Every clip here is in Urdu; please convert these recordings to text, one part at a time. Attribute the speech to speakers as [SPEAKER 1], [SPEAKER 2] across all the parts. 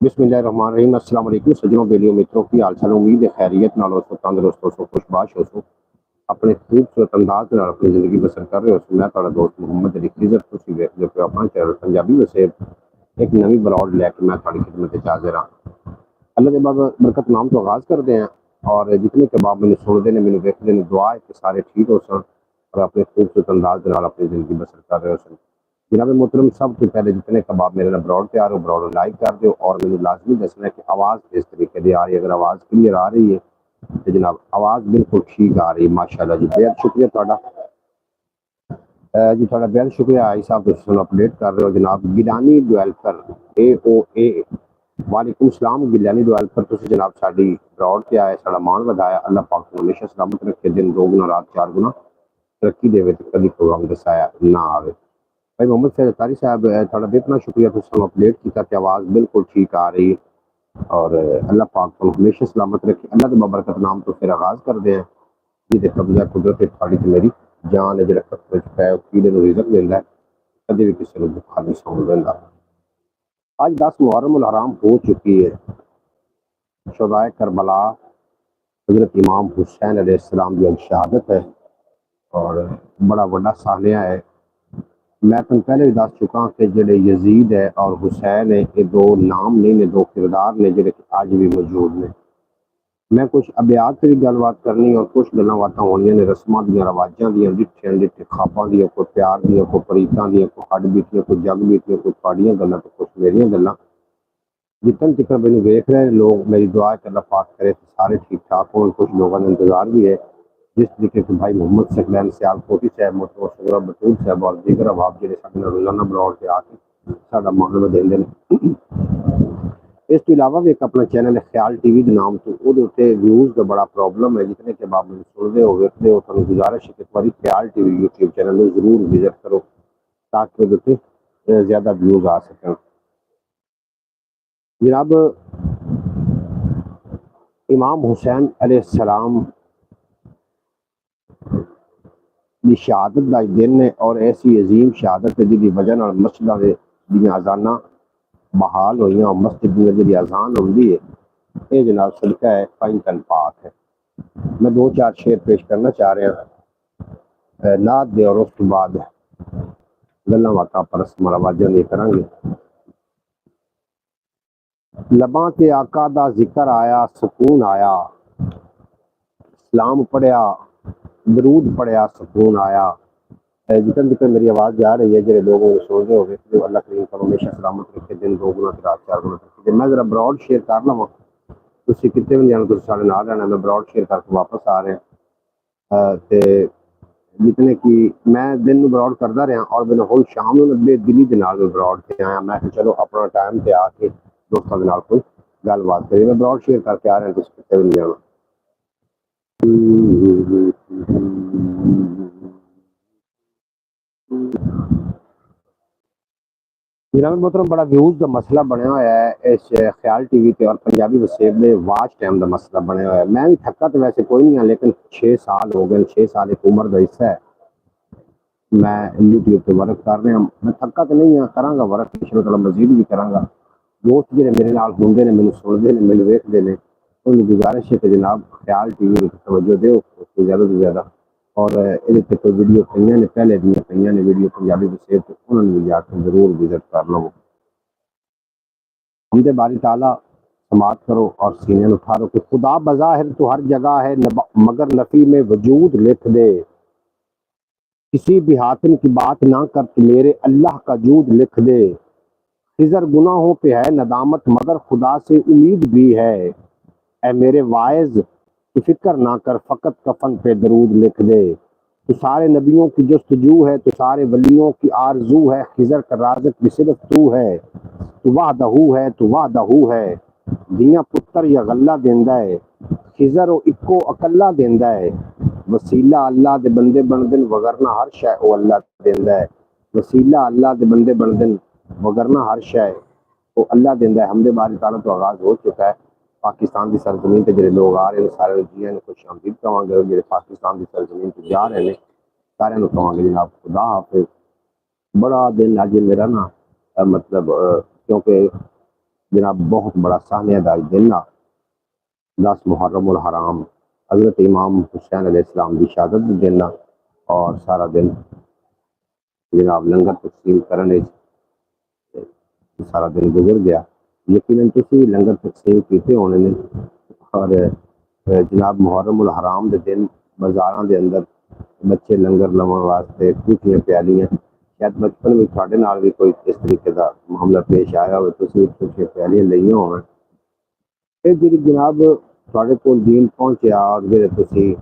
[SPEAKER 1] بسم اللہ الرحمن الرحیم۔ السلام علیکم سجنوں بیلیوں متروں کی حال چال امید ہے خیریت نال ہو تندرست ہو خوشباش ہو اپنے خوبصورت انداز نال اپنی زندگی بسر کر رہے ہو۔ میں تہاڈا دوست محمد علی خضر، تسی ویکھدے پے اپنا چینل پنجابی وسیب، ایک نویں بلاگ لے کے میں تہاڈی خدمت وچ حاضر ہاں۔ اللہ دے برکت نام تو آغاز کرتے ہیں، اور جتنے کباب مینوں سنتے ہیں مینوں ویکھدے نے، دعا ہے کہ سارے ٹھیک ہو سن اور اپنے خوبصورت انداز نال اپنی زندگی بسر کر رہے ہو سن۔ جناب محترم، سب سے پہلے جتنے کباب میرے براڈ تیار ہو براڈ لائک کر دو، اور مجھے لازمی دسنا ہے کہ آواز کس طریقے دی آ رہی ہے۔ اگر آواز کلیئر آ رہی ہے تو جناب آواز بالکل ٹھیک آ رہی ہے، ماشاءاللہ جی، بہت شکریہ تہاڈا جی، تہاڈا بہت شکریہ آئی صاحب، تسی سن اپڈیٹ کر رہے ہو۔ جناب گیلانی ڈویلپر AOA، وعلیکم السلام گیلانی ڈویلپر، تسی جناب ساڈی براڈ تے آئے، ساڈا مان ودایا، اللہ پاک تمہیں ہمیشہ سلامت رکھے، دن دو گنا رات چار گنا ترقی دے، کبھی پروگرام دسایا نہ آوے۔ بھائی محمد فیض اتاری صاحب، تھوڑا بھی اتنا شکریہ، تم اپڈیٹ کیا کہ آواز بالکل ٹھیک آ رہی ہے، اور اللہ پاک کو ہمیشہ سلامت رکھے۔ اللہ کے بابرکت نام تو پھر آغاز کر دیں جی، قبضہ قدرت تھوڑی تو میری جان ہے، جڑا خطرے چ پے کیڑے نو رزق دیندا ہے، کدی بھی کسی نو بھکھا نہیں سون دیندا۔ آج 10 محرم الحرام ہو چکی ہے۔ شہدائے کربلا حضرت امام حسین علیہ السلام کی شہادت ہے، اور بڑا بڑا سالیہ ہے۔ میں تم پہلے بھی دس چکا ہوں کہ جڑے یزید ہے اور حسین ہے، یہ دو نام نہیں نے، دو کردار نے جڑے آج بھی موجود نے۔ میں کچھ ابیات سے بھی گل بات کرنی، اور کچھ گلاں باتاں ہونیاں نے رسماں دیاں رواجاں دیاں، ڈٹھے خواباں دیاں، کوئی پیار دیاں، کوئی پریتاں دیاں، کوئی ہڈ بیتیاں، کوئی جگ بیتیاں، کوئی تھوڑیاں گلاں تو کچھ میریاں گلاں۔ جتن تک مینوں ویکھ رہے لوگ، میری دعا ہے کہ اللہ پاک کرے کہ سارے ٹھیک ٹھاک ہوں۔ کچھ لوگوں نے انتظار بھی ہے، جس طریقے سے بھائی محمد ثقلین سیال کوٹی صاحب، محترم شگرہ بطول صاحب، اور دیگر احباب جڑے سارے روزانہ براڈ سے آ کے ساڈا معلومات دیندے نے۔ اس کے علاوہ بھی ایک اپنا چینل ہے خیال ٹی وی کے نام تو، وہ ویوز کا بڑا پرابلم ہے۔ جتنے کہ آپ سنتے ہو ویکتے ہو، تو گزارش ہے کہ ایک بار خیال ٹی وی یوٹیوب چینل میں ضرور وزٹ کرو، تاکہ وہ زیادہ ویوز آ سکیں۔ جناب امام حسین علیہ السلام کی شہادت کا دن ہے، اور ایسی عظیم شہادت ہے جی وجہ مسجداں دیا اذاناں بحال ہوئی، اور مسجد میں جی اذان ہوتی ہے، یہ جناب صدقہ ہے پنج پاک ہے۔ میں دو چار شعر پیش کرنا چاہ رہا ہوں، نعت دے، اور اس کے بعد گلاں باتاں پر رسم رواجاں دی کریں گے۔ لباں تے آقا دا ذکر آیا، سکون آیا، سلام پڑھیا، درود پڑھیا، سکون آیا۔ جتن جتن میری آواز جا رہی ہے، جڑے لوگ سن رہے ہوگے جو اللہ کریم کو ہمیشہ سلامت رکھے، دن دو گنا رات چار گنا رکھے۔ میں ذرا براڈ شیئر کر لواں، تسی کتے بھی جانا، تسی سارے نال رہنا، میں براڈ شیئر کر کے واپس آ رہے ہیں۔ تے جتنے کی میں دن میں براڈ کرتا رہا، اور میں ہوں شام میں بے دلی کے نال براڈ سے آیا، میں کہ چلو اپنا ٹائم تے آ کے دوستوں کے نال کوئی گل بات کری۔ میں براڈ شیئر کر کے آ رہا ہوں، تسی کتے بھی نہیں جانا۔ جناب محترم، بڑا ویوز کا مسئلہ بنیا ہوا ہے اس خیال ٹی وی پہ، اور پنجابی وسیب میں واچ ٹائم کا مسئلہ بنیا ہوا ہے۔ میں بھی تھکا تو ویسے کوئی نہیں ہوں، لیکن 6 سال ہو گئے، 6 سال ایک عمر کا حصہ ہے میں یوٹیوب پہ ورک کر رہا ہوں۔ میں تھکا تو نہیں ہوں، کراں گا ورک ان شاء اللہ، مزید بھی کراں گا۔ دوست جڑے میرے نال ہوندے نے، مینوں سنتے ہیں، مینوں ویکھدے نے، ان کی گزارش ہے کہ جناب خیال ٹی وی کو توجہ دیو زیادہ سے زیادہ، اور یہ کوئی ویڈیو پہ نے پہلے دیا پہ نے ویڈیو پنجابی وسیب تو انہوں نے بھی جا کے ضرور وزٹ کر لو۔ ہم دے باری تعالیٰ سماعت کرو اور سینے اٹھارو کہ خدا بظاہر تو ہر جگہ ہے، مگر نفی میں وجود لکھ دے، کسی بھی حاتم کی بات نہ کر تو میرے اللہ کا جود لکھ دے، خضر گناہوں پہ ہے ندامت مگر خدا سے امید بھی ہے، اے میرے واعظ تو فکر نہ کر فقط کفن پہ درود لکھ دے، تو سارے نبیوں کی جستجو ہے، تو سارے ولیوں کی آرزو ہے، خضر کا رازق بھی صرف تو ہے، تو وحدہ ہے، تو وحدہ ہے، دیاں پتر یا غلہ دیندا ہے، خضر و اکو اکلا دیندا ہے، وسیلہ اللہ دے بندے بندن وگرنہ ہر شے او اللہ دیندا ہے، وسیلہ اللہ دے بندے بندن وگرنہ ہر شے او اللہ دیندا ہے۔ حمد باری تعالیٰ تو آغاز ہو چکا ہے۔ پاکستان کی سرزمین تے جڑے لوگ آ رہے ہیں سارے جیاں نے خوش آمدید کہاں گے، جڑے پاکستان کی سرزمین تے جا رہے ہیں سارے نو کہاں گے جناب خدا حافظ۔ بڑا دل اج میرا نا مطلب کیونکہ جناب بہت بڑا سانحہ دا دن آ 10 محرم الحرام حضرت امام حسین علیہ السلام کی شہادت کا دن آ اور سارا دن جناب لنگر تقسیم کرنے سارا دن گزر گیا. یقیناً تسی بھی لنگر تقسیم کیتے ہونے نے اور جناب محرم الحرام دے دن بازاراں دے اندر بچے لنگر لون واسطے ٹوٹیاں پیالیاں شاید بچپن میں تھوڑے نال بھی کوئی اس طریقے کا معاملہ پیش آیا ہوئے تسی ٹوٹیاں پیالیاں لئیاں ہوئے. یہ جی جناب تھوڑے کول دین پہنچیا اور جڑے تسی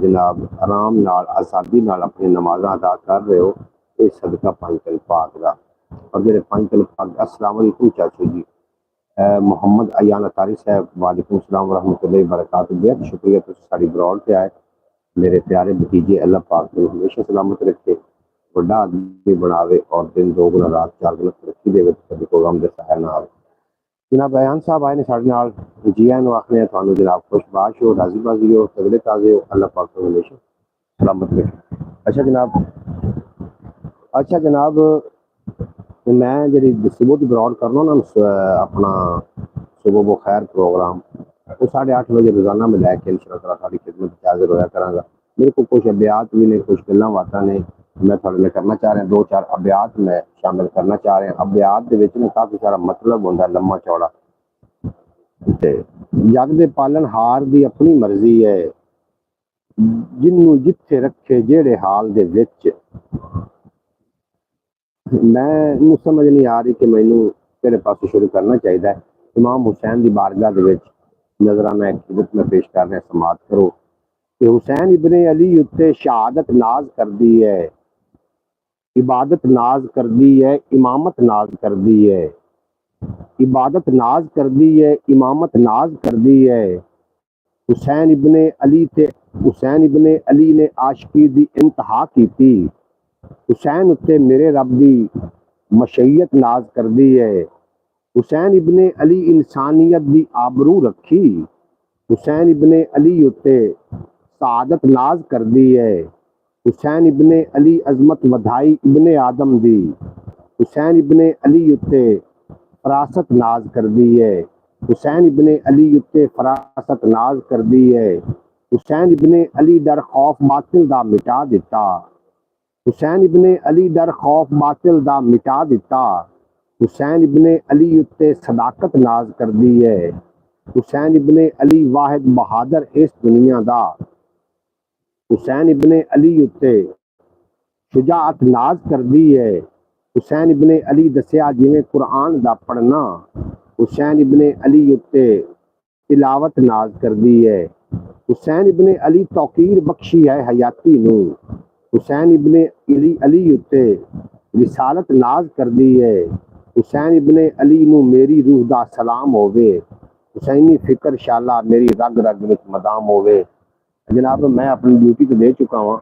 [SPEAKER 1] جناب آرام نال آزادی نال اپنی نمازاں ادا کر رہے ہو یہ صدقہ پنج پاک دا. اور میرے پنج پاک السلام علیکم چاچو جی. محمد ایان اطاری صاحب وعلیکم السلام ورحمۃ اللہ وبرکاتہ. بہت شکریہ تسی ساڈی براڈ پہ آئے. میرے پیارے بھتیجے اللہ پاک کو ہمیشہ سلامت رکھے بڑا آدمی بناوے اور دن دو گنا رات چار گنا ترقی دے کبھی کو غم دے سہر نہ آوے. جناب ایان صاحب آئے نے ساڈے نال جی آئے نو آخنے تھانوں جناب خوش باش ہو راضی بازی ہو تگڑے تازے ہو اللہ پاک کو ہمیشہ سلامت رکھے. اچھا جناب میں جی صبح کی براڈ کرنا نا اپنا صبح بخیر پروگرام وہ 8:30 بجے روزانہ میں لے کے انشاءاللہ تعالیٰ ساری خدمت حاضر ہویا کراں گا. میرے کو کچھ ابیات بھی نے کچھ گلاں باتاں نے میں تھوڑے لے کرنا چاہ رہا ہوں. 2-4 ابیات میں شامل کرنا چاہ رہے ہیں. ابیات دے وچ نا کافی سارا مطلب ہوندا ہے لمبا چوڑا. تے جگ دے پالن ہار دی اپنی مرضی ہے جنوں جتھے رکھے جیڑے حال دے وچ. میں سمجھ نہیں آ رہی کہ مینوں کہڑے پاسوں شروع کرنا چاہیے. امام حسین دی بارگاہ دے وچ نظرانہ ایک خدمت میں پیش کر رہے ہیں سماعت کرو کہ حسین ابن علی اتے شہادت ناز کر دی ہے عبادت ناز کر دی ہے امامت ناز کر دی ہے عبادت ناز کر دی ہے امامت ناز کر دی ہے. حسین ابن علی نے عاشقی دی انتہا کی تھی. حسین اتے میرے رب دی مشیت ناز کر دی ہے. حسین ابن علی انسانیت دی آبرو رکھی. حسین ابن علی اتے سعادت ناز کر دی ہے. حسین ابن علی عظمت ودھائی ابن آدم دی. حسین ابن علی اتے فراست ناز کر دی ہے. حسین ابن علی اتے فراست ناز کر دی ہے. حسین ابن علی ڈر خوف باطل دا مٹا دیتا. حسین ابن علی ڈر خوف باطل دا مٹا دیتا. حسین ابن علی اتے صداقت ناز کر دی ہے. حسین ابن علی واحد بہادر اس دنیا دا. حسین ابن علی اتے شجاعت ناز کر دی ہے. حسین ابن علی دسیا جویں قرآن دا پڑھنا. حسین ابن علی اتے تلاوت ناز کر دی ہے. حسین ابن علی توقیر بخشی ہے حیاتی نو. حسین ابن علی اتے رسالت ناز کر دی ہے. حسین ابن علی نو میری روح دا سلام ہووے. حسینی فکر شالا میری رگ رگ وچ مدام ہووے. جناب میں اپنی ڈیوٹی تو دے چکا ہوں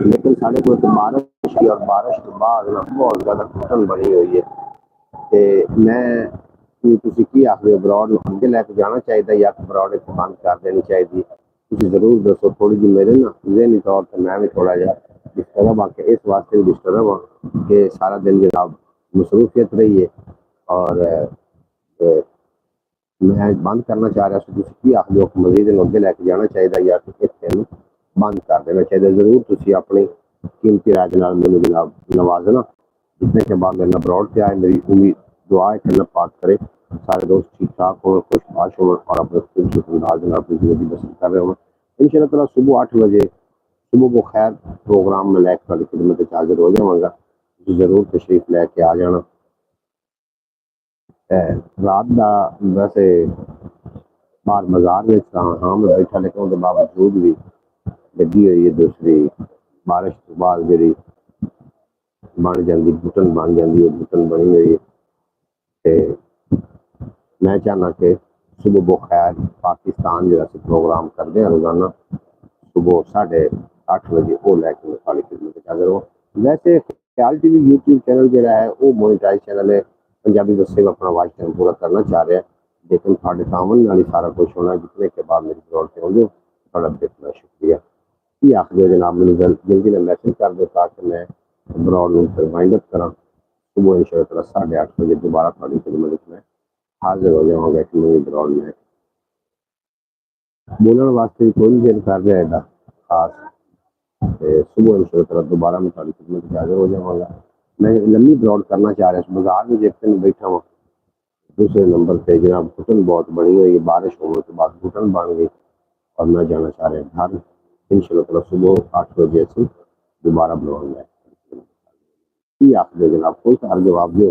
[SPEAKER 1] لیکن سارے کو بارش کی اور بارش کے بعد بہت زیادہ گھٹن بنی ہوئی ہے. میں تسی کی آخری براڈ اگے لے کے جانا چاہیے یا براڈ بند کر دینی چاہیے. تسی ضرور دسو. تھوڑی جی میرے نا ذہنی طور پہ میں بھی تھوڑا جہا ڈسٹرب ہاں کہ اس واسطے بھی ڈسٹرب ہاں کہ سارا دن جناب مصروفیت رہی ہے اور میں بند کرنا چاہ رہا ہوں. تسی کی آخری مزید اگے لے کے جانا چاہیے یا اس بند کر دینا چاہیے. ضرور تسی اپنی قیمتی رائے نال مینوں جناب نوازنا. جتنے کے بعد میرا براڈ پہ آئے میری امید دعا ہے کہ اللہ پاک کرے سارے دوست ٹھیک ٹھاک ہو خوش باش ہو اور اپنے خوبصورت انداز میں اپنی زندگی بسر کر رہے ہوں. ان شاء اللہ تعالیٰ صبح 8 بجے صبح بخیر پروگرام میں لے کے ساری خدمت حاضر ہو جاؤں گا. ضرور تشریف لے کے آ جانا. رات کا ویسے باہر مزار میں ہاں میں بیٹھا لیکن اس کے باوجود بھی لگی ہوئی ہے دوسری بارش کے بعد جی بن جاتی گھٹن بن جاتی ہے گھٹن بنی ہوئی ہے. میں چاہنا کہ صبح بخیر پاکستان جا پروگرام کرتے ہیں روزانہ صبح 8:30 بجے وہ لے کے ساری خدمت حاضر ہو. ویسے خیال ٹی وی یوٹیوب چینل جہاں ہے وہ مونیٹائز چینل ہے. پنجابی بسے میں اپنا واچ ٹائم پورا کرنا چاہ رہا ہے لیکن تھوڑے تعاون نال ہی سارا کچھ ہونا ہے. جتنے کے بعد میری براڈ پہ ہو جاؤ تھوڑا دیکھنا شکریہ. یہ آخری جناب مجھے جلدی نے میسج کر دے تاکہ میں براڈ پہ وائنڈ اپ کراں. صبح ان شاء اللہ 8:30 بجے دوبارہ تھوڑی خدمت میں حاضر ہو جاؤں گا ایک نئی گراؤنڈ میں بولنے واسطے کوئی دیر کر رہے گا خاص صبح ان شاء اللہ دوبارہ میں تھوڑی خدمت میں حاضر ہو جاؤں گا میں لمبی براڈ کرنا چاہ رہا ہوں بازار میں دیکھتے میں بیٹھا ہوں دوسرے نمبر پہ جناب گھٹن بہت بڑی ہوئی بارش ہونے کے بعد گھٹن بن گئی اور میں جانا چاہ رہے ہیں گھر ان شاء اللہ تعالیٰ صبح 8 بجے سے دوبارہ براڈ میں کی آپ دے جناب کوئی سار جواب دے